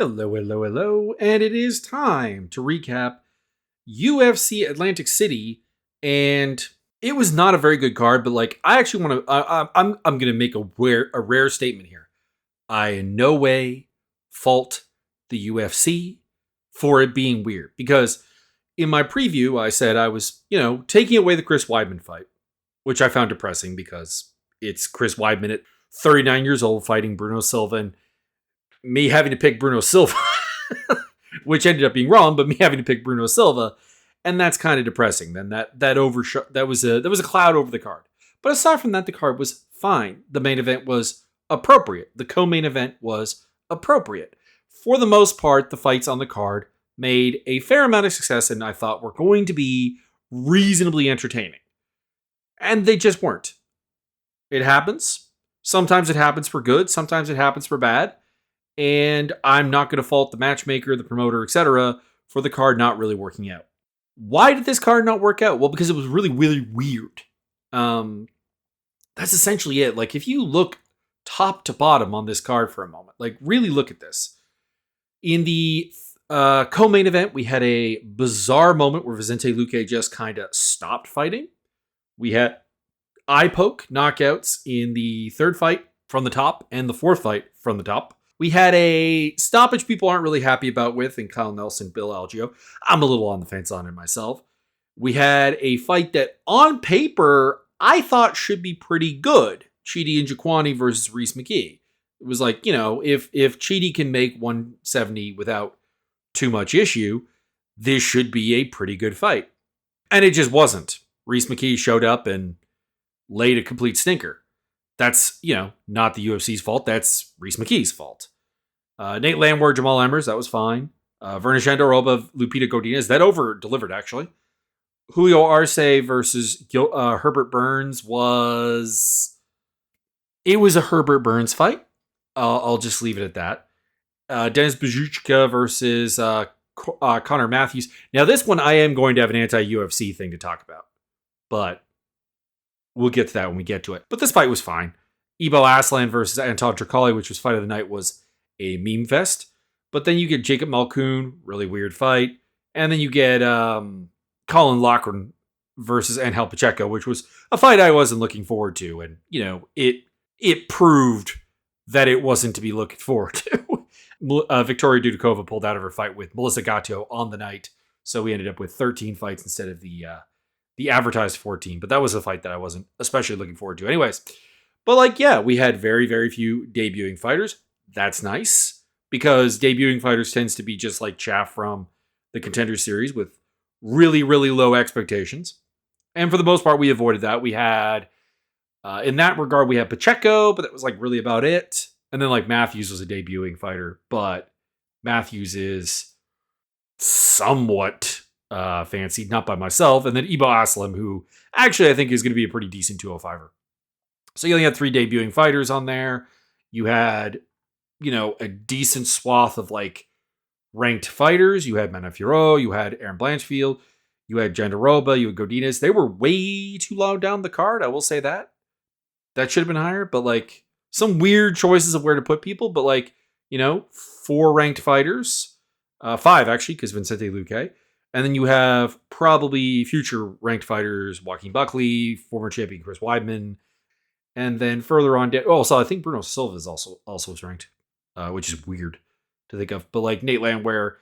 Hello, hello, hello, and it is time to recap UFC Atlantic City. And it was not a very good card, but like I actually want to. I'm going to make a rare statement here. I in no way fault the UFC for it being weird, because in my preview I said I was taking away the Chris Weidman fight, which I found depressing because it's Chris Weidman at 39 years old fighting Bruno Silva, and me having to pick Bruno Silva, which ended up being wrong, but me having to pick Bruno Silva, and that's kind of depressing. Then that overshot. There was a cloud over the card. But aside from that, the card was fine. The main event was appropriate. The co-main event was appropriate. For the most part, the fights on the card made a fair amount of success, and I thought were going to be reasonably entertaining. And they just weren't. It happens. Sometimes it happens for good. Sometimes it happens for bad. And I'm not going to fault the matchmaker, the promoter, etc. for the card not really working out. Why did this card not work out? Well, because it was really, really weird. That's essentially it. Like, if you look top to bottom on this card for a moment, like, really look at this. In the co-main event, we had a bizarre moment where Vicente Luque just kind of stopped fighting. We had eye poke knockouts in the third fight from the top and the fourth fight from the top. We had a stoppage people aren't really happy about with in Kyle Nelson, Bill Algeo. I'm a little on the fence on it myself. We had a fight that on paper I thought should be pretty good. Chidi and Jaquani versus Reese McKee. It was like, if Chidi can make 170 without too much issue, this should be a pretty good fight. And it just wasn't. Reese McKee showed up and laid a complete stinker. That's, not the UFC's fault. That's Reese McKee's fault. Nate Landwehr, Jamal Emmers, that was fine. Verna Shandoroba, Lupita Godinez, that over-delivered, actually. Julio Arce versus Herbert Burns it was a Herbert Burns fight. I'll just leave it at that. Dennis Buzukja versus Connor Matthews. Now, this one, I am going to have an anti-UFC thing to talk about. But we'll get to that when we get to it. But this fight was fine. Ibo Aslan versus Anton Tricoli, which was fight of the night, was a meme fest. But then you get Jacob Malkoon, really weird fight. And then you get Colin Loughran versus Angel Pacheco, which was a fight I wasn't looking forward to. And, it proved that it wasn't to be looking forward to. Victoria Dudikova pulled out of her fight with Melissa Gatto on the night. So we ended up with 13 fights instead of the advertised 14, but that was a fight that I wasn't especially looking forward to anyways. But we had very, very few debuting fighters. That's nice, because debuting fighters tends to be just like chaff from the Contender Series with really, really low expectations. And for the most part, we avoided that. We had, in that regard, we had Pacheco, but that was really about it. And then Matthews was a debuting fighter, but Matthews is somewhat fancied, not by myself, and then Ibo Aslam, who actually I think is going to be a pretty decent 205er. So you only had 3 debuting fighters on there. You had, a decent swath of ranked fighters. You had Manon Fiorot, you had Aaron Blanchfield, you had Jandaroba, you had Godinez. They were way too low down the card, I will say that. That should have been higher, but some weird choices of where to put people, but 4 ranked fighters. 5 actually, because Vicente Luque. And then you have probably future ranked fighters, Joaquin Buckley, former champion Chris Weidman. And then further on down, so I think Bruno Silva is also ranked, which is weird to think of. But Nate Landwehr,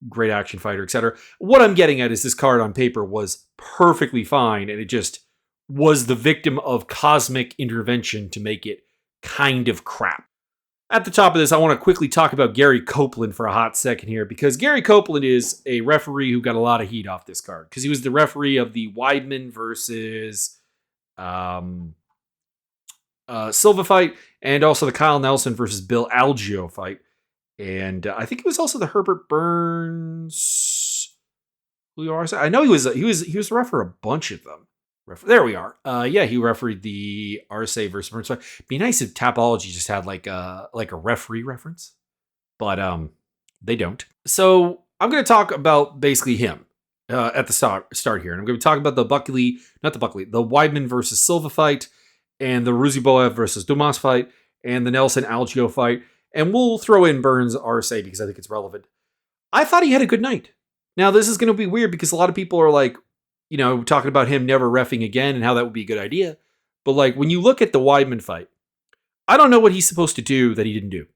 great action fighter, etc. What I'm getting at is this card on paper was perfectly fine, and it just was the victim of cosmic intervention to make it kind of crap. At the top of this, I want to quickly talk about Gary Copeland for a hot second here, because Gary Copeland is a referee who got a lot of heat off this card, because he was the referee of the Weidman versus Silva fight, and also the Kyle Nelson versus Bill Algeo fight. And I think it was also the Herbert Burns. I know he was the ref for a bunch of them. There we are. He refereed the Arce versus Burns fight. Be nice if Tapology just had a referee reference, but they don't. So I'm going to talk about basically him at the start here, and I'm going to talk about the Weidman versus Silva fight, and the Ruziboev versus Dumas fight, and the Nelson Algeo fight, And we'll throw in Burns' RSA because I think it's relevant. I thought he had a good night. Now, this is going to be weird because a lot of people are like, talking about him never reffing again and how that would be a good idea. But like, when you look at the Weidman fight, I don't know what he's supposed to do that he didn't do.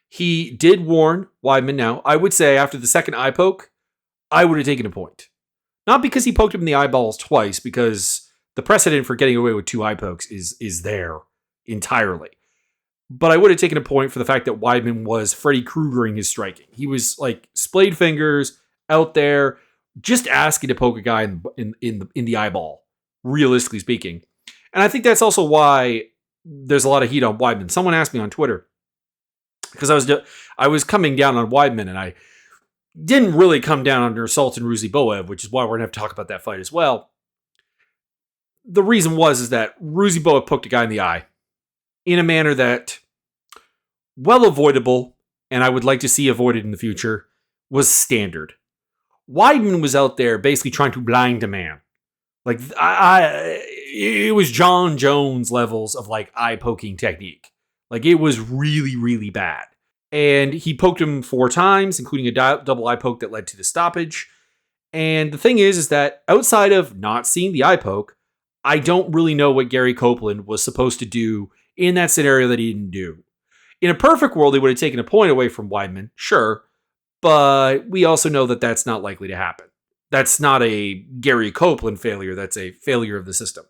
He did warn Weidman now. I would say after the second eye poke, I would have taken a point. Not because he poked him in the eyeballs twice, because the precedent for getting away with 2 eye pokes is there entirely. But I would have taken a point for the fact that Weidman was Freddy Kruegering his striking. He was like splayed fingers out there, just asking to poke a guy in the eyeball, realistically speaking. And I think that's also why there's a lot of heat on Weidman. Someone asked me on Twitter, because I was coming down on Weidman, and I didn't really come down under Sultan Ruziboev, which is why we're going to have to talk about that fight as well. The reason is that Ruziboev poked a guy in the eye in a manner that, well avoidable, and I would like to see avoided in the future, was standard. Weidman was out there basically trying to blind a man. Like, it was John Jones levels of like eye poking technique. Like, it was really, really bad. And he poked him 4 times, including a double eye poke that led to the stoppage. And the thing is that outside of not seeing the eye poke, I don't really know what Gary Copeland was supposed to do in that scenario that he didn't do. In a perfect world, he would have taken a point away from Weidman, sure. But we also know that that's not likely to happen. That's not a Gary Copeland failure. That's a failure of the system.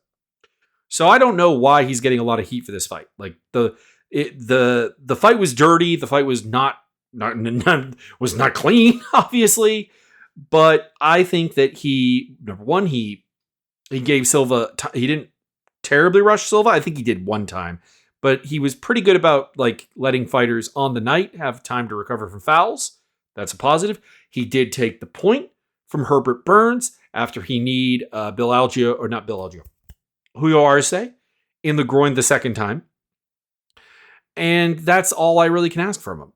So I don't know why he's getting a lot of heat for this fight. Like, the fight was dirty. The fight was not clean, obviously. But I think that number one, he gave Silva. He didn't terribly rush Silva. I think he did one time, but he was pretty good about like letting fighters on the night have time to recover from fouls. That's a positive. He did take the point from Herbert Burns after he kneed Julio Arce in the groin the second time. And that's all I really can ask from him.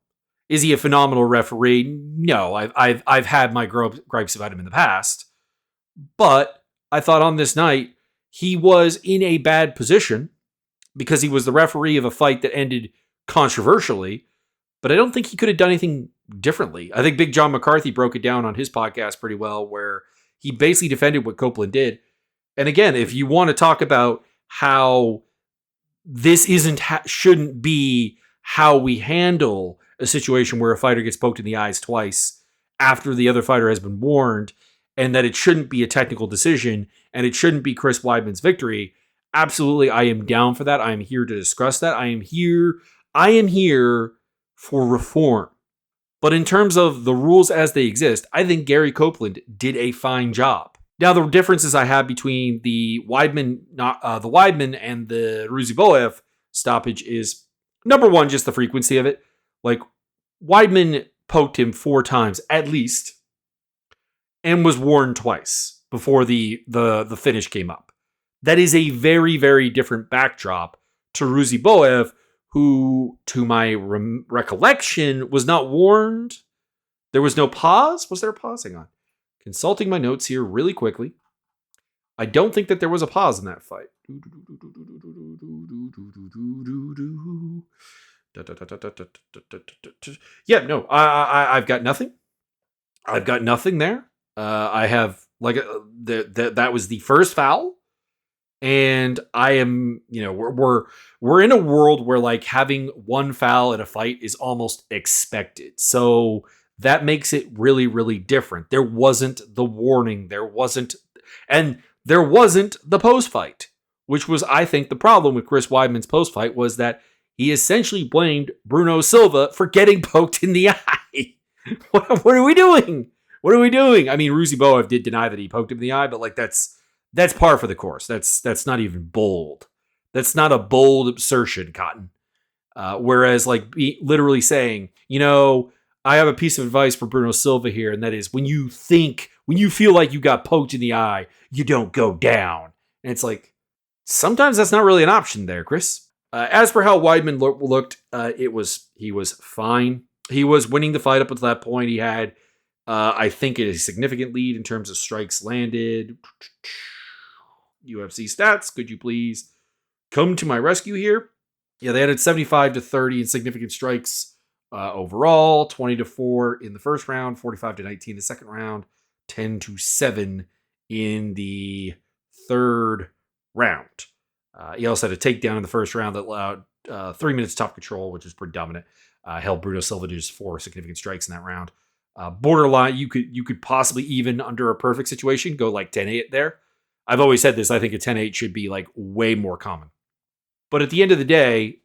Is he a phenomenal referee? No, I've had my gripes about him in the past. But I thought on this night, he was in a bad position because he was the referee of a fight that ended controversially. But I don't think he could have done anything differently. I think Big John McCarthy broke it down on his podcast pretty well, where he basically defended what Copeland did. And again, if you want to talk about how this shouldn't be how we handle a situation where a fighter gets poked in the eyes twice after the other fighter has been warned, and that it shouldn't be a technical decision, and it shouldn't be Chris Weidman's victory, absolutely, I am down for that. I am here to discuss that. I am here for reform. But in terms of the rules as they exist, I think Gary Copeland did a fine job. Now, the differences I have between the Weidman and the Ruziboev stoppage is, number one, just the frequency of it. Like, Weidman poked him 4 times at least, and was warned twice before the finish came up. That is a very, very different backdrop to Ruziboev, who, to my recollection, was not warned. There was no pause. Was there a pause? Hang on. Consulting my notes here really quickly. I don't think that there was a pause in that fight. Yeah, no, I've got nothing. I've got nothing there. I have that was the first foul, and I am, we're in a world where like having one foul in a fight is almost expected. So that makes it really, really different. There wasn't the warning. There wasn't the post-fight, which was, I think, the problem with Chris Weidman's post-fight was that he essentially blamed Bruno Silva for getting poked in the eye. What are we doing? What are we doing? I mean, Ruziboev did deny that he poked him in the eye, but like that's par for the course. That's not even bold. That's not a bold assertion, Cotton. Whereas like literally saying, I have a piece of advice for Bruno Silva here, and that is when you feel like you got poked in the eye, you don't go down. And it's like, sometimes that's not really an option there, Chris. As for how Weidman looked, he was fine. He was winning the fight up until that point. He had, I think, a significant lead in terms of strikes landed. UFC stats, could you please come to my rescue here? Yeah, they had 75-30 in significant strikes overall, 20-4 in the first round, 45-19 the second round, 10-7 in the third round. He also had a takedown in the first round that allowed 3 minutes top control, which is pretty dominant. Held Bruno Silva to just 4 significant strikes in that round. Borderline, you could possibly even under a perfect situation go like 10-8 there. I've always said this. I think a 10-8 should be like way more common. But at the end of the day,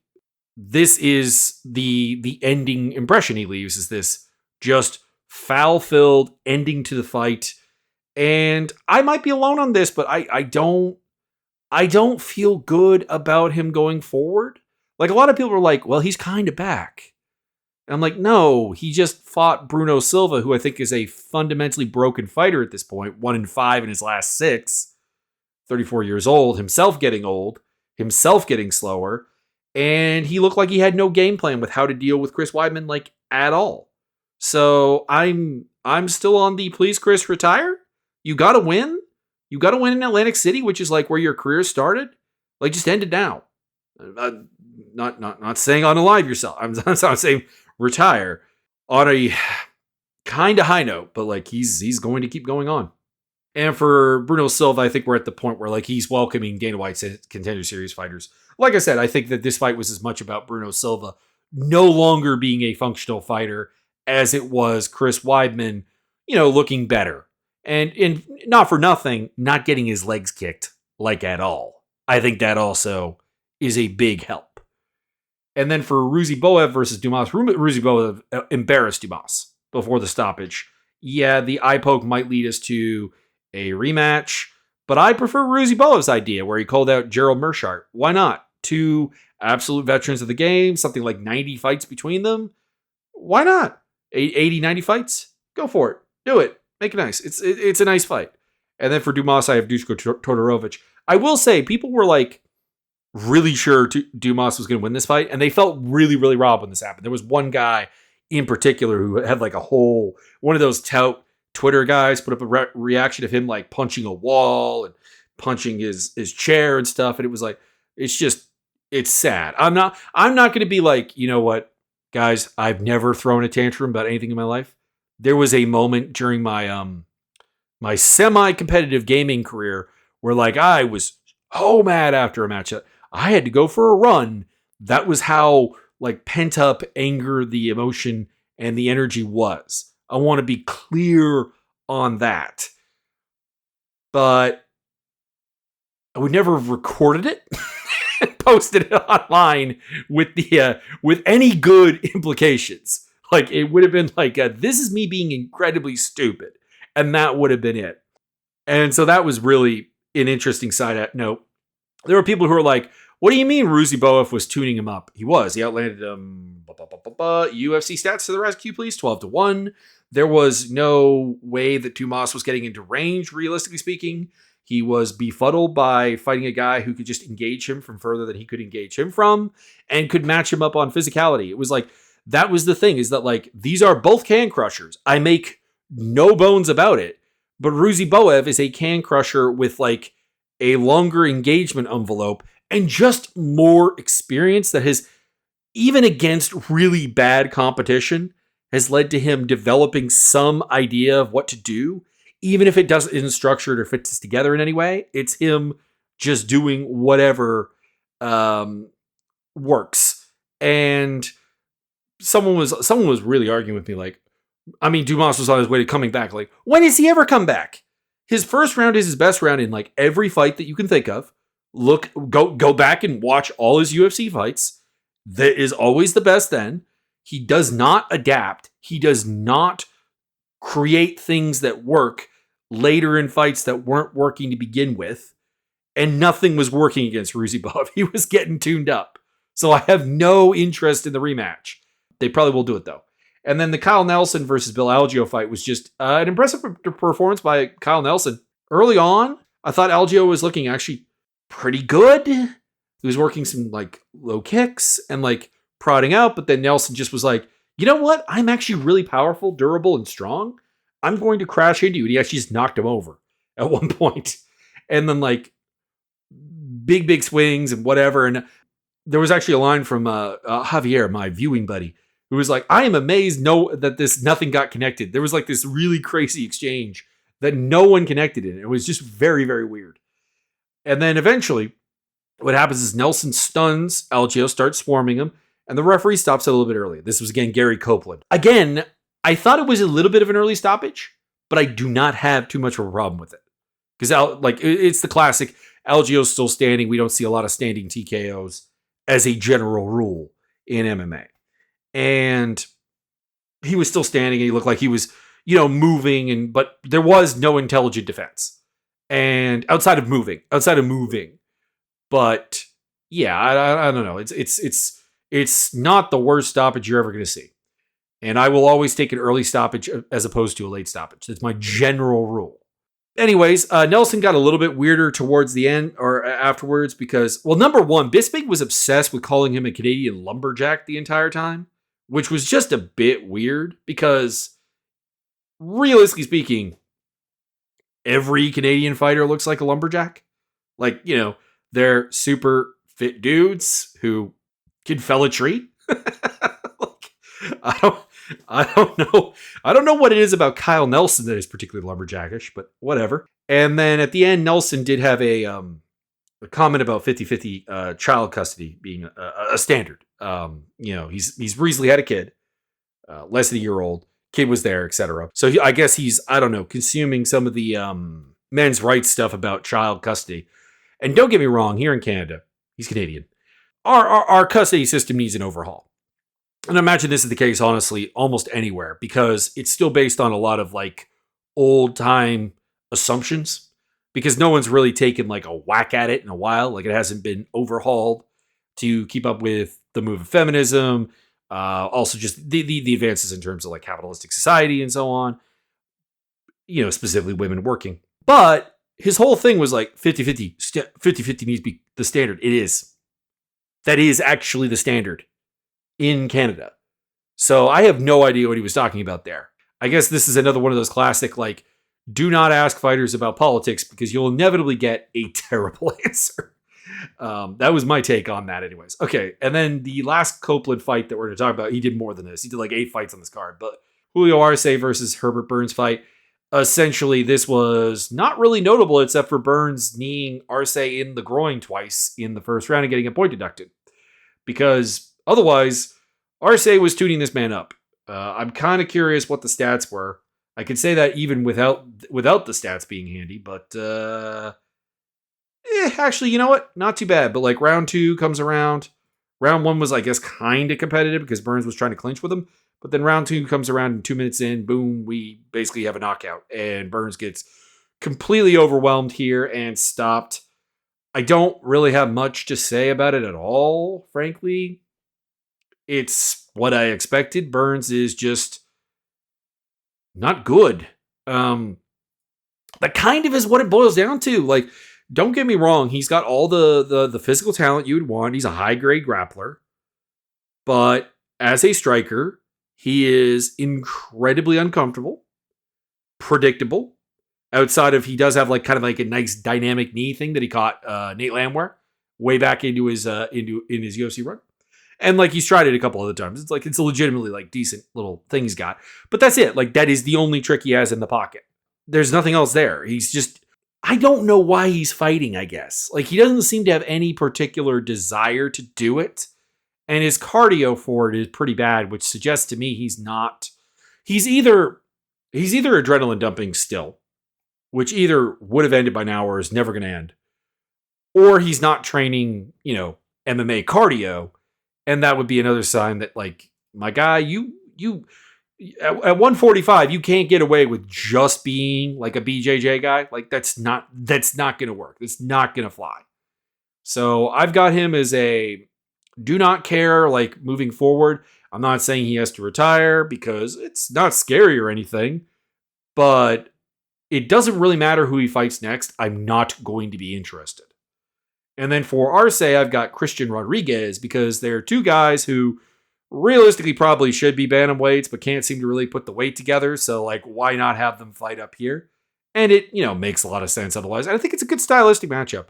this is the ending impression he leaves, is this just foul-filled ending to the fight. And I might be alone on this, but I don't feel good about him going forward. Like, a lot of people are like, well, he's kind of back. And I'm like, no, he just fought Bruno Silva, who I think is a fundamentally broken fighter at this point, 1-5 in his last 6, 34 years old, himself getting old, himself getting slower, and he looked like he had no game plan with how to deal with Chris Weidman, like, at all. So I'm still on the please, Chris, retire. You got to win. You got to win in Atlantic City, which is like where your career started. Like, just end it now. Not saying unalive yourself. I'm saying retire on a kind of high note, but like he's going to keep going on. And for Bruno Silva, I think we're at the point where like he's welcoming Dana White's Contender Series fighters. Like I said, I think that this fight was as much about Bruno Silva no longer being a functional fighter as it was Chris Weidman, looking better. And not for nothing, not getting his legs kicked like at all. I think that also is a big help. And then for Ruziboev versus Dumas, Ruziboev embarrassed Dumas before the stoppage. Yeah, the eye poke might lead us to a rematch, but I prefer Ruziboev's idea where he called out Gerald Meerschaert. Why not? 2 absolute veterans of the game, something like 90 fights between them. Why not? 80, 90 fights? Go for it. Do it. Make it nice. It's a nice fight. And then for Dumas, I have Duško Todorovic. I will say, people were like really sure Dumas was going to win this fight, and they felt really, really robbed when this happened. There was one guy in particular who had like one of those tout Twitter guys put up a reaction of him like punching a wall and punching his chair and stuff, and it was like, it's sad. I'm not going to be like, you know what, guys, I've never thrown a tantrum about anything in my life. There was a moment during my my semi-competitive gaming career where like I was so mad after a match that I had to go for a run. That was how like pent up anger, the emotion and the energy was. I want to be clear on that. But I would never have recorded it and posted it online with with any good implications. Like, it would have been like, this is me being incredibly stupid. And that would have been it. And so that was really an interesting side note. There were people who were like, what do you mean Ruziboev was tuning him up? He was. He outlanded him. UFC stats to the rescue, please. 12-1. There was no way that Dumas was getting into range, realistically speaking. He was befuddled by fighting a guy who could just engage him from further than he could engage him from and could match him up on physicality. It was like, that was the thing, is that like, these are both can crushers. I make no bones about it. But Ruziboev is a can crusher with like a longer engagement envelope and just more experience that has, even against really bad competition, has led to him developing some idea of what to do. Even if it isn't structured or fits together in any way, it's him just doing whatever works. And someone was really arguing with me, like, I mean, Dumas was on his way to coming back. Like, when has he ever come back? His first round is his best round in like every fight that you can think of. Go back and watch all his UFC fights. That is always the best then. He does not adapt. He does not create things that work later in fights that weren't working to begin with. And nothing was working against Ruziboev. He was getting tuned up. So I have no interest in the rematch. They probably will do it though. And then the Kyle Nelson versus Bill Algeo fight was just an impressive performance by Kyle Nelson. Early on, I thought Algeo was looking actually pretty good. He was working some like low kicks and like prodding out, but then Nelson just was like, you know what? I'm actually really powerful, durable, and strong. I'm going to crash into you. And he actually just knocked him over at one point. And then like big swings and whatever. And there was actually a line from Javier, my viewing buddy, who was like, I am amazed that nothing got connected. There was like this really crazy exchange that no one connected in. It was just very, very weird. And then eventually, what happens is Nelson stuns Algeo, starts swarming him, and the referee stops it a little bit early. This was, again, Gary Copeland. Again, I thought it was a little bit of an early stoppage, but I do not have too much of a problem with it. Because, it's the classic, Algeo's still standing. We don't see a lot of standing TKOs as a general rule in MMA. And he was still standing, and he looked like he was, moving, but there was no intelligent defense. And outside of moving. But yeah, I don't know. It's not the worst stoppage you're ever going to see. And I will always take an early stoppage as opposed to a late stoppage. That's my general rule. Anyways, Nelson got a little bit weirder towards the end or afterwards because, well, number one, Bisping was obsessed with calling him a Canadian lumberjack the entire time, which was just a bit weird because, realistically speaking, every Canadian fighter looks like a lumberjack. Like, they're super fit dudes who can fell a tree. I don't know. I don't know what it is about Kyle Nelson that is particularly lumberjackish, but whatever. And then at the end, Nelson did have a comment about 50-50 child custody being a standard. He's recently had a kid, less than a year old. Kid was there, etc. So I guess he's, I don't know, consuming some of the men's rights stuff about child custody. And don't get me wrong, here in Canada, he's Canadian. Our custody system needs an overhaul. And I imagine this is the case, honestly, almost anywhere, because it's still based on a lot of like old time assumptions, because no one's really taken like a whack at it in a while. Like it hasn't been overhauled to keep up with the move of feminism. Also just the advances in terms of like capitalistic society and so on, specifically women working. But his whole thing was like 50-50 needs to be the standard. It is. That is actually the standard in Canada. So I have no idea what he was talking about there. I guess this is another one of those classic, like, do not ask fighters about politics because you'll inevitably get a terrible answer. That was my take on that anyways. Okay, and then the last Copeland fight that we're going to talk about, he did more than this. He did like 8 fights on this card. But Julio Arce versus Herbert Burns fight. Essentially, this was not really notable except for Burns kneeing Arce in the groin twice in the first round and getting a point deducted. Because otherwise, Arce was tuning this man up. I'm kind of curious what the stats were. I could say that even without the stats being handy, but actually, you know what? Not too bad. But like round 2 comes around. Round 1 was, I guess, kind of competitive because Burns was trying to clinch with him. But then round 2 comes around and 2 minutes in, boom, we basically have a knockout. And Burns gets completely overwhelmed here and stopped. I don't really have much to say about it at all, frankly. It's what I expected. Burns is just not good. That kind of is what it boils down to. Like, don't get me wrong. He's got all the physical talent you would want. He's a high-grade grappler. But as a striker, he is incredibly uncomfortable, predictable. Outside of, he does have like kind of like a nice dynamic knee thing that he caught Nate Landwehr way back into his UFC run. And like he's tried it a couple other times. It's like it's a legitimately like decent little thing he's got. But that's it. Like that is the only trick he has in the pocket. There's nothing else there. He's just, I don't know why he's fighting, I guess. Like he doesn't seem to have any particular desire to do it. And his cardio for it is pretty bad, which suggests to me he's either adrenaline dumping still, which either would have ended by now or is never going to end, or he's not training, MMA cardio. And that would be another sign that, like, my guy, you at 145, you can't get away with just being like a BJJ guy. Like that's not going to work. It's not going to fly. So I've got him as a do not care, like moving forward. I'm not saying he has to retire because it's not scary or anything, but it doesn't really matter who he fights next. I'm not going to be interested. And then for Arce, I've got Christian Rodriguez because they're 2 guys who realistically probably should be bantamweights, but can't seem to really put the weight together. So like, why not have them fight up here? And it, makes a lot of sense otherwise. And I think it's a good stylistic matchup.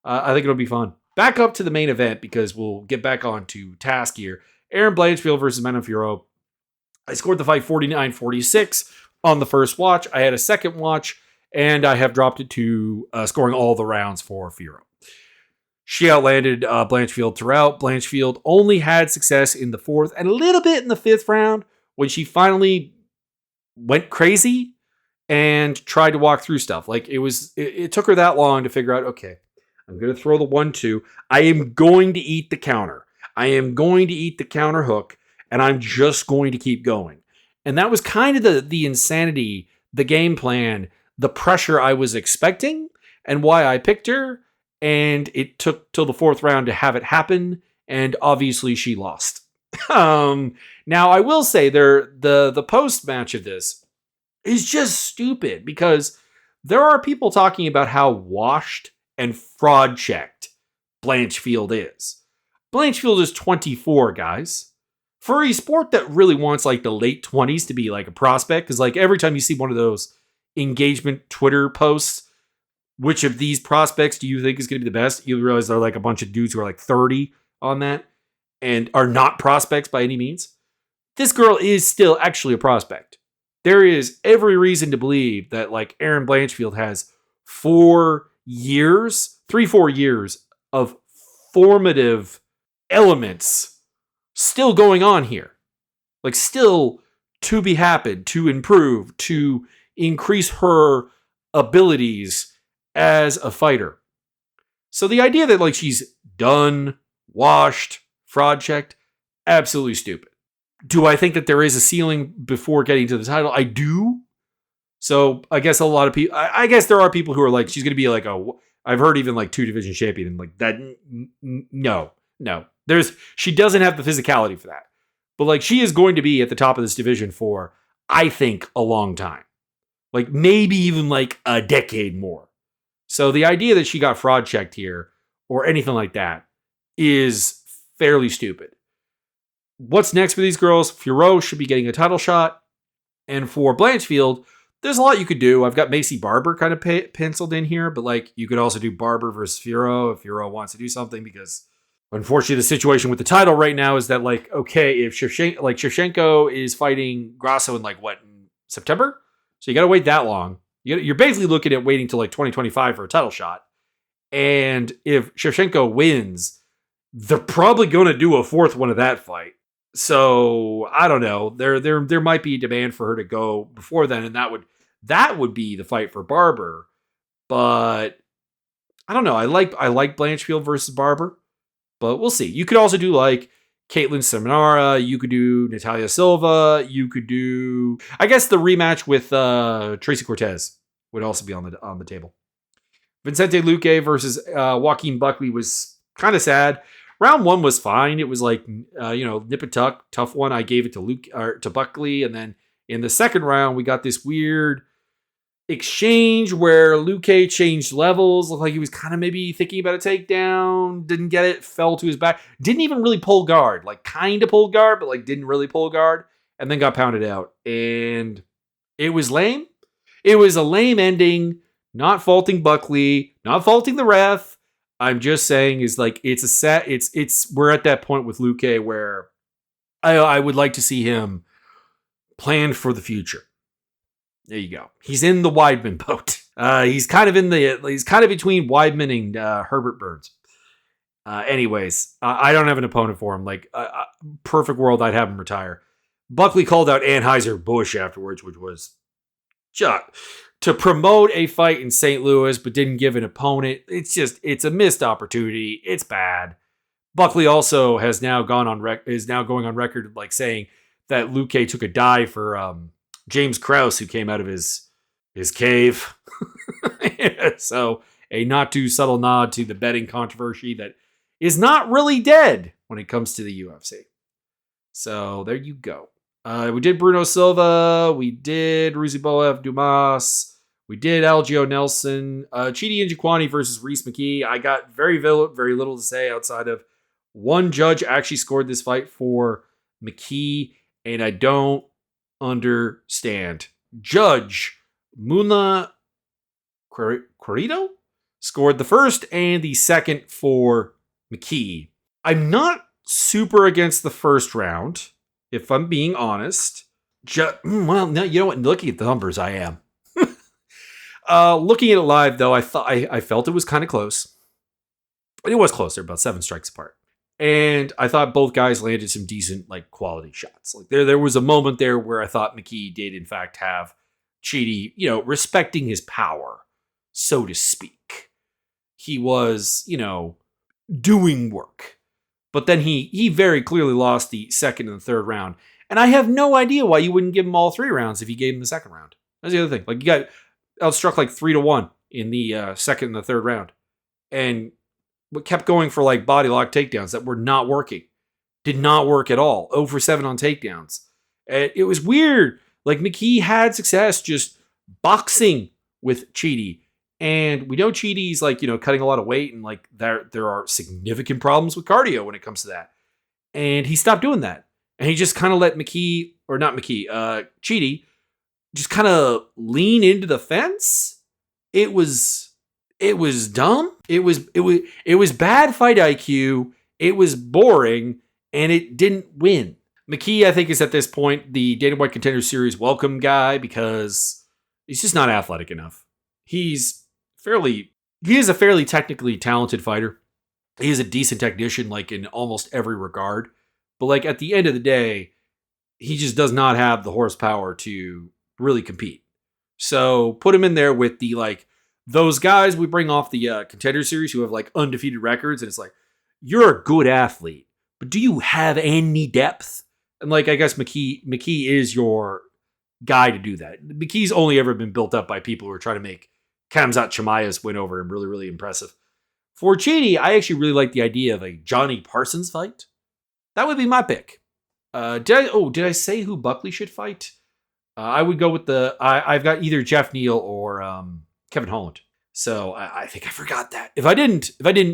I think it'll be fun. Back up to the main event because we'll get back on to task here. Aaron Blanchfield versus Manon Fiorot. I scored the fight 49-46 on the first watch. I had a second watch, and I have dropped it to scoring all the rounds for Fiorot. She outlanded Blanchfield throughout. Blanchfield only had success in the fourth and a little bit in the fifth round when she finally went crazy and tried to walk through stuff. Like it took her that long to figure out, okay, I'm going to throw the 1-2. I am going to eat the counter. I am going to eat the counter hook, and I'm just going to keep going. And that was kind of the insanity, the game plan, the pressure I was expecting, and why I picked her. And it took till the fourth round to have it happen, and obviously she lost. Now, I will say the post-match of this is just stupid, because there are people talking about how washed and fraud-checked Blanchfield is. Blanchfield is 24, guys. For a sport that really wants like the late 20s to be like a prospect, because like every time you see one of those engagement Twitter posts, which of these prospects do you think is going to be the best? You realize there are like a bunch of dudes who are like 30 on that and are not prospects by any means. This girl is still actually a prospect. There is every reason to believe that like Aaron Blanchfield has 4 years of formative elements still going on here. Like still to be happened, to improve, to increase her abilities as a fighter. So the idea that like she's done, washed, fraud checked, absolutely stupid. Do I think that there is a ceiling before getting to the title? I do. So I guess a lot of people, I guess there are people who are like, she's going to be like I've heard even like 2 division champion, and like that. No. She doesn't have the physicality for that. But like she is going to be at the top of this division for, I think, a long time. Like maybe even like a decade more. So the idea that she got fraud checked here or anything like that is fairly stupid. What's next for these girls? Fiorot should be getting a title shot. And for Blanchfield, there's a lot you could do. I've got Macy Barber kind of penciled in here, but like you could also do Barber versus Fiorot if Fiorot wants to do something, because unfortunately the situation with the title right now is that like, okay, if Shevchenko is fighting Grasso in like what, in September? So you got to wait that long. You're basically looking at waiting till like 2025 for a title shot. And if Shevchenko wins, they're probably going to do a fourth one of that fight. So I don't know. There might be demand for her to go before then, and that would be the fight for Barber. But I don't know. I like Blanchfield versus Barber, but we'll see. You could also do like Caitlin Seminara, you could do Natalia Silva, you could do, I guess the rematch with Tracy Cortez would also be on the table. Vicente Luque versus Joaquin Buckley was kind of sad. Round 1 was fine. It was like nip and tuck, tough one. I gave it to Buckley, and then in the second round we got this weird exchange where Luque changed levels. Looked like he was kind of maybe thinking about a takedown. Didn't get it. Fell to his back. Didn't even really pull guard. Like kind of pulled guard, but like didn't really pull guard. And then got pounded out. And it was lame. It was a lame ending. Not faulting Buckley. Not faulting the ref. I'm just saying is like we're at that point with Luque where I would like to see him plan for the future. There you go. He's in the Weidman boat. He's kind of between Weidman and Herbert Burns. Anyways, I don't have an opponent for him. Like perfect world, I'd have him retire. Buckley called out Anheuser-Busch afterwards, which was just to promote a fight in St. Louis, but didn't give an opponent. It's a missed opportunity. It's bad. Buckley also is now going on record like saying that Luque took a dive for James Krause, who came out of his cave. So a not too subtle nod to the betting controversy that is not really dead when it comes to the UFC. So there you go. We did Bruno Silva. We did Ruziboev Dumas. We did Algio Nelson. Chidi Njokuani versus Reese McKee. I got very little to say outside of one judge actually scored this fight for McKee, and I don't understand. Judge Muna Querido scored the first and the second for McKee. I'm not super against the first round, if I'm being honest. Well, no, you know what? Looking at the numbers, I am. Looking at it live, though, I felt it was kind of close. But it was close. They're about 7 strikes apart. And I thought both guys landed some decent, like, quality shots. Like there was a moment there where I thought McKee did, in fact, have Chidi, respecting his power, so to speak. He was, doing work. But then he very clearly lost the second and the third round. And I have no idea why you wouldn't give him all 3 rounds if you gave him the second round. That's the other thing. Like, you got outstruck like 3-1 in the second and the third round. And kept going for like body lock takedowns that were not working. Did not work at all. 0 for 7 on takedowns. And it was weird. Like, McKee had success just boxing with Chidi. And we know Chidi's like, cutting a lot of weight, and like there are significant problems with cardio when it comes to that. And he stopped doing that. And he just kind of let Chidi just kind of lean into the fence. It was dumb. It was bad fight IQ. It was boring, and it didn't win. McKee, I think, is at this point the Dana White Contender Series welcome guy because he's just not athletic enough. He is a fairly technically talented fighter. He is a decent technician, like, in almost every regard. But like, at the end of the day, he just does not have the horsepower to really compete. So put him in there with the, like, those guys we bring off the Contender Series who have like undefeated records, and it's like, you're a good athlete, but do you have any depth? And like, I guess McKee is your guy to do that. McKee's only ever been built up by people who are trying to make Khamzat Chimaev's win over him really, really impressive. For Chidi, I actually really like the idea of a Johnny Parsons fight. That would be my pick. Did I say who Buckley should fight? I would go with I've got either Jeff Neal or Kevin Holland. So I think I forgot that. If I didn't,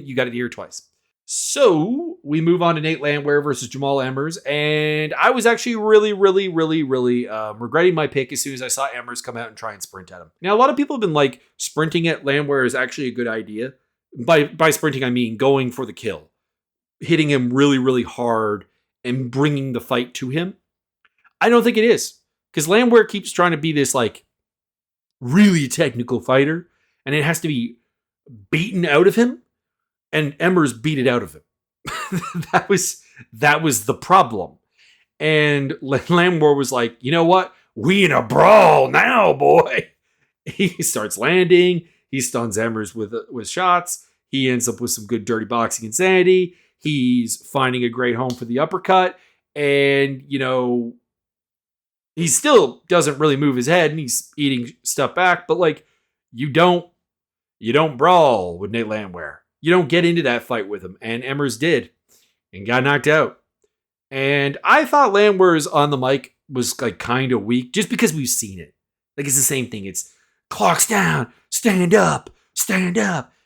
you got it here twice. So we move on to Nate Landwehr versus Jamal Emmers. And I was actually really, really, really, really regretting my pick as soon as I saw Emmers come out and try and sprint at him. Now, a lot of people have been like, sprinting at Landwehr is actually a good idea. By sprinting, I mean going for the kill. Hitting him really, really hard and bringing the fight to him. I don't think it is. Because Landwehr keeps trying to be this like really technical fighter. And it has to be beaten out of him. And Emmers beat it out of him. that was the problem. And Landwehr was like, you know what? We in a brawl now, boy. He starts landing. He stuns Emmers with shots. He ends up with some good dirty boxing insanity. He's finding a great home for the uppercut. And, he still doesn't really move his head, and he's eating stuff back. But like, you don't brawl with Nate Landwehr. You don't get into that fight with him. And Emmers did and got knocked out. And I thought Landwehr's on the mic was like kind of weak just because we've seen it. Like, it's the same thing. It's clocks down, stand up,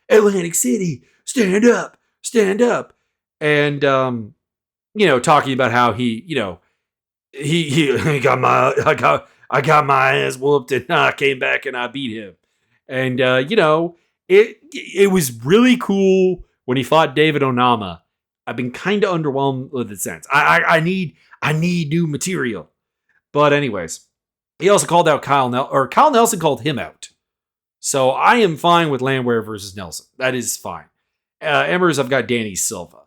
Atlantic City, stand up. And, talking about how he got my ass whooped and I came back and I beat him. And, it was really cool when he fought David Onama. I've been kind of underwhelmed with it since. I need new material. But anyways, he also called out Kyle Nelson called him out. So I am fine with Landwehr versus Nelson. That is fine. Emmers, I've got Danny Silva.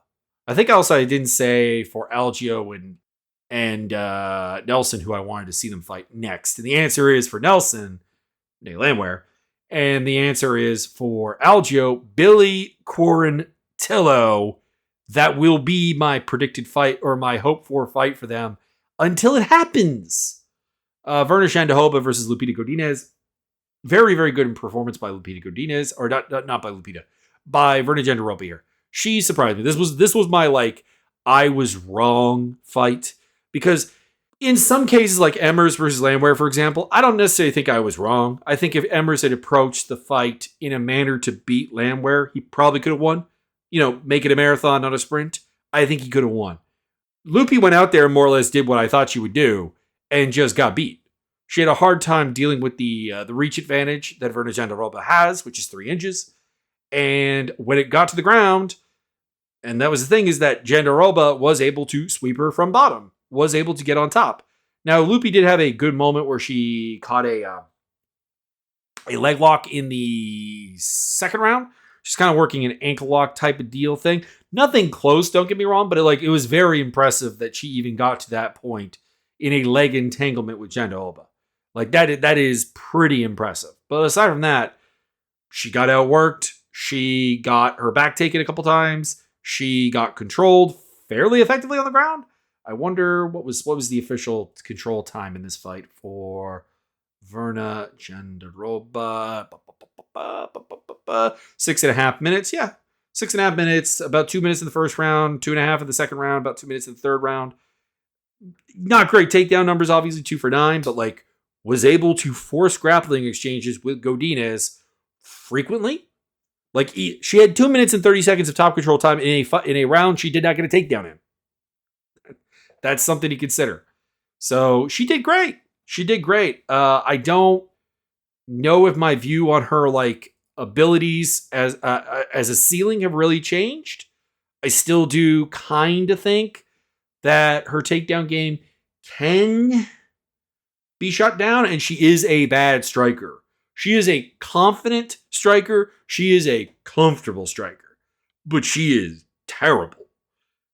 I think also I didn't say for Algio and Nelson who I wanted to see them fight next. And the answer is for Nelson, Nate Landwehr. And the answer is for Algio, Billy Quarantillo. That will be my predicted fight or my hope for fight for them until it happens. Verna Shandahoba versus Lupita Godinez. Very, very good in performance by Lupita Godinez. Or not by Lupita. By Verna Jandaroba here. She surprised me. This was my like, I was wrong fight. Because in some cases, like Emmers versus Landwehr, for example, I don't necessarily think I was wrong. I think if Emmers had approached the fight in a manner to beat Landwehr, he probably could have won. Make it a marathon, not a sprint. I think he could have won. Lupi went out there and more or less did what I thought she would do and just got beat. She had a hard time dealing with the reach advantage that Verna Jandaroba has, which is 3 inches. And when it got to the ground, And that was the thing, is that Jandiroba was able to sweep her from bottom, was able to get on top. Now, Loopy did have a good moment where she caught a leg lock in the second round. She's kind of working an ankle lock type of deal thing. Nothing close, don't get me wrong, but it was very impressive that she even got to that point in a leg entanglement with Jandiroba. Like that is pretty impressive. But aside from that, she got outworked. She got her back taken a couple times. She got controlled fairly effectively on the ground. I wonder what was the official control time in this fight for Verna Jandiroba. 6.5 minutes. Yeah. 6.5 minutes, about 2 minutes in the first round, 2.5 in the second round, about 2 minutes in the third round. Not great takedown numbers, obviously 2 for 9, but like was able to force grappling exchanges with Godinez frequently. Like she had 2 minutes and 30 seconds of top control time in a round she did not get a takedown in. That's something to consider. So she did great. She did great. I don't know if my view on her like abilities as a ceiling have really changed. I still do kind of think that her takedown game can be shut down, and she is a bad striker. She is a confident striker. She is a comfortable striker, but she is terrible.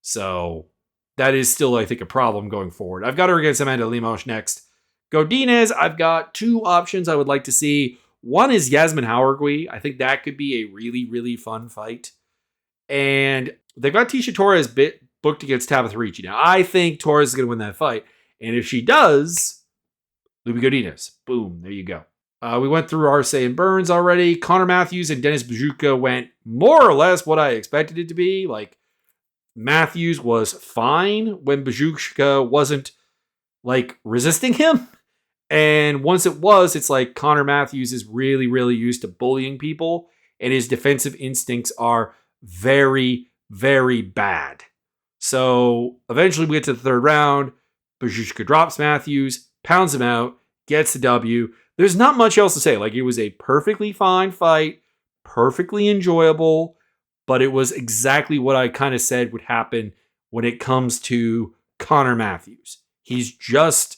So that is still, I think, a problem going forward. I've got her against Amanda Lemos next. Godinez, I've got 2 options I would like to see. One is Yasmin Hauergui. I think that could be a really, really fun fight. And they've got Tisha Torres booked against Tabitha Ricci. Now, I think Torres is going to win that fight. And if she does, Luby Godinez. Boom. There you go. We went through Arce and Burns already. Connor Matthews and Denis Buzukja went more or less what I expected it to be. Like, Matthews was fine when Buzukja wasn't, like, resisting him. And once it was, it's like Connor Matthews is really, really used to bullying people, and his defensive instincts are very, very bad. So eventually we get to the third round. Buzukja drops Matthews, pounds him out, gets the W. There's not much else to say. Like, it was a perfectly fine fight, perfectly enjoyable, but it was exactly what I kind of said would happen when it comes to Connor Matthews. He's just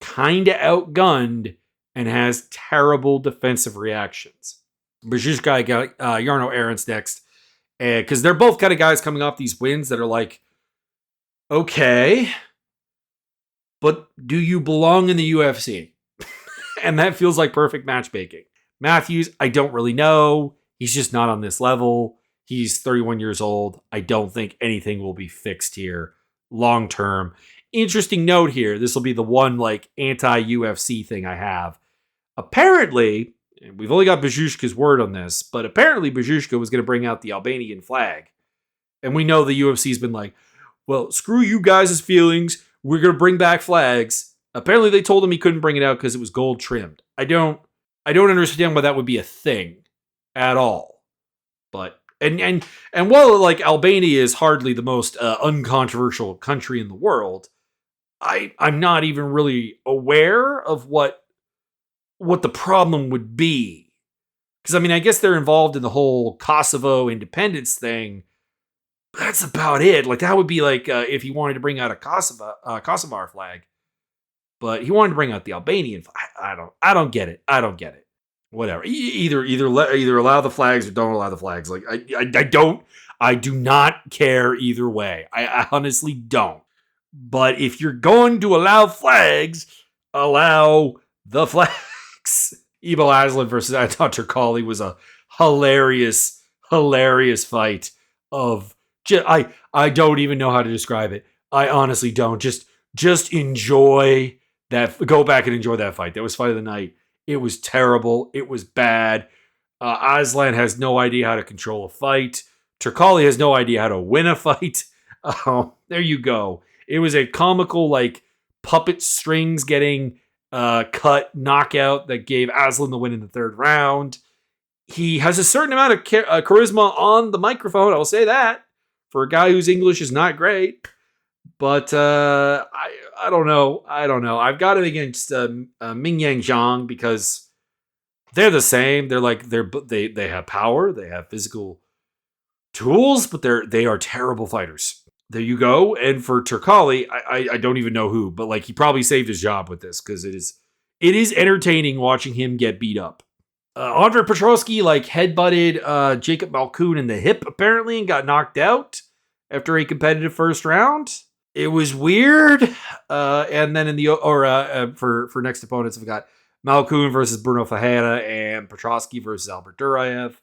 kind of outgunned and has terrible defensive reactions. Buzukja got Jarno Arons next, because they're both kind of guys coming off these wins that are like, okay, but do you belong in the UFC? And that feels like perfect matchmaking. Matthews, I don't really know. He's just not on this level. He's 31 years old. I don't think anything will be fixed here long term. Interesting note here. This will be the one like anti-UFC thing I have. Apparently, and we've only got Buzukja's word on this, but apparently Buzukja was going to bring out the Albanian flag. And we know the UFC's been like, well, screw you guys' feelings. We're going to bring back flags. Apparently they told him he couldn't bring it out because it was gold trimmed. I don't understand why that would be a thing at all. But and while like Albania is hardly the most uncontroversial country in the world, I'm not even really aware of what the problem would be. Because I mean, I guess they're involved in the whole Kosovo independence thing. But that's about it. Like that would be like if he wanted to bring out a Kosovar flag. But he wanted to bring out the Albanian flag. I don't get it. I don't get it. Whatever. Either allow the flags or don't allow the flags. Like I do not care either way. I honestly don't. But if you're going to allow flags, allow the flags. Ibo Aslan versus Anton Turkalj was a hilarious fight of I don't even know how to describe it. I honestly don't. Just enjoy that. Go back and enjoy that fight. That was fight of the night. It was terrible. It was bad. Aslan has no idea how to control a fight. Turkalj has no idea how to win a fight. There you go. It was a comical, like, puppet strings getting cut knockout that gave Aslan the win in the third round. He has a certain amount of charisma on the microphone, I will say that, for a guy whose English is not great. But I don't know. I've got it against Ming Yang Zhang because they're the same. They're like they have power. They have physical tools, but they are terrible fighters. There you go. And for Turkali, I don't even know who, but like he probably saved his job with this because it is entertaining watching him get beat up. Andre Petrosky like headbutted Jacob Malkoun in the hip apparently and got knocked out after a competitive first round. It was weird. And then for next opponents, we got Malkoun versus Bruno Ferreira and Petrosky versus Albert Duraev.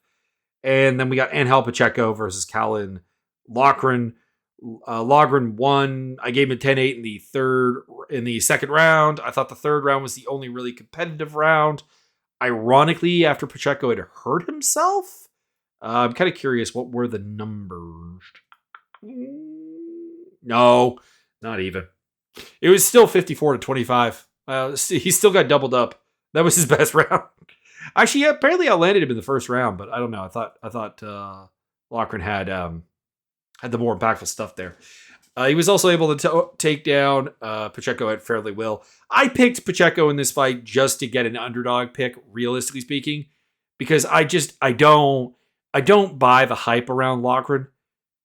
And then we got Angel Pacheco versus Callan Loughran. Loughran won. I gave him a 10-8 in the second round. I thought the third round was the only really competitive round. Ironically, after Pacheco had hurt himself. I'm kind of curious, what were the numbers? No, not even. It was still 54-25. He still got doubled up. That was his best round. Actually, yeah, apparently I landed him in the first round, but I don't know. I thought Loughran had the more impactful stuff there. He was also able to take down Pacheco at fairly will. I picked Pacheco in this fight just to get an underdog pick, realistically speaking, because I don't buy the hype around Loughran,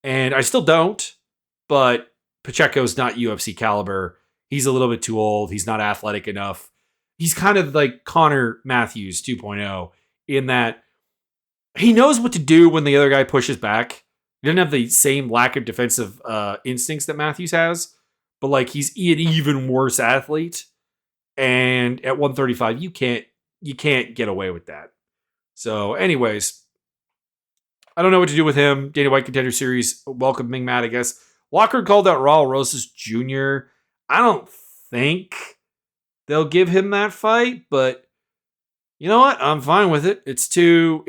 and I still don't. But Pacheco's not UFC caliber. He's a little bit too old. He's not athletic enough. He's kind of like Connor Matthews 2.0 in that he knows what to do when the other guy pushes back. He doesn't have the same lack of defensive instincts that Matthews has, but like he's an even worse athlete. And at 135, you can't get away with that. So, anyways, I don't know what to do with him. Dana White Contender Series welcoming Matt, I guess. Loughran called out Raul Rosas Jr. I don't think they'll give him that fight, but you know what? I'm fine with it. It's two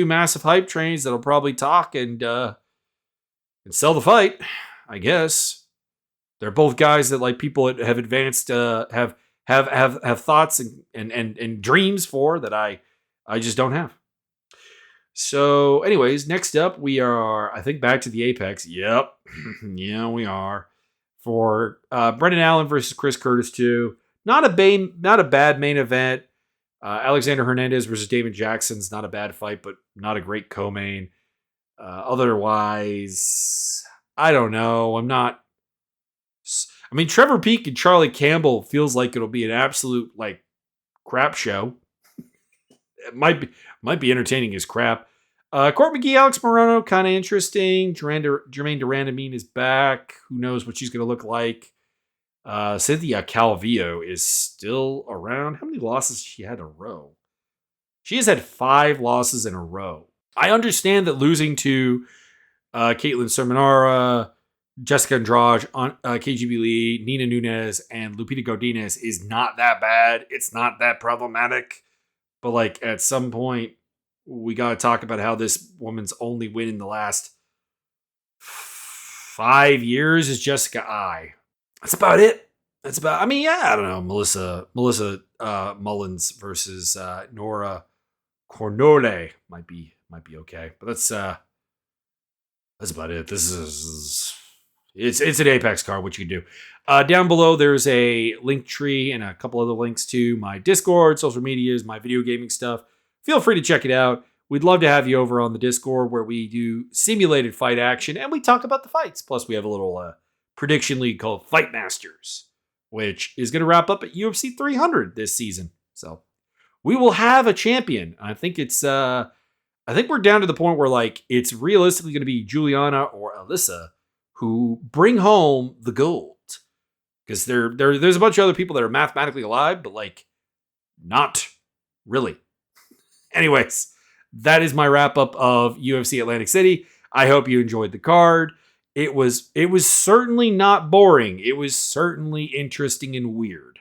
massive hype trains that'll probably talk and sell the fight, I guess. They're both guys that like people that have advanced have thoughts and dreams for that I just don't have. So, anyways, next up we are, I think, back to the Apex. Yep, yeah, we are for Brendan Allen versus Chris Curtis 2. Not a bad main event. Alexander Hernandez versus David Jackson's not a bad fight, but not a great co-main. Otherwise, I don't know. Trevor Peake and Charlie Campbell feels like it'll be an absolute like crap show. It might be entertaining as crap. Court McGee, Alex Morono, kind of interesting. Jermaine Durandamine is back. Who knows what she's going to look like. Cynthia Calvillo is still around. How many losses has she had in a row? She has had 5 losses in a row. I understand that losing to Caitlin Sermonara, Jessica Andrade, KGB Lee, Nina Nunes, and Lupita Godinez is not that bad. It's not that problematic. But like at some point, we got to talk about how this woman's only win in the last 5 years is Jessica I. That's about it. I don't know. Melissa Mullins versus Nora Cornole might be okay. But that's about it. It's an Apex card. What you can do. Down below, there's a link tree and a couple other links to my Discord, social medias, my video gaming stuff. Feel free to check it out. We'd love to have you over on the Discord where we do simulated fight action and we talk about the fights. Plus, we have a little prediction league called Fight Masters, which is going to wrap up at UFC 300 this season. So we will have a champion. I think we're down to the point where like it's realistically going to be Juliana or Alyssa who bring home the gold. Because there's a bunch of other people that are mathematically alive, but like not really. Anyways, that is my wrap up of UFC Atlantic City. I hope you enjoyed the card. It was certainly not boring. It was certainly interesting and weird.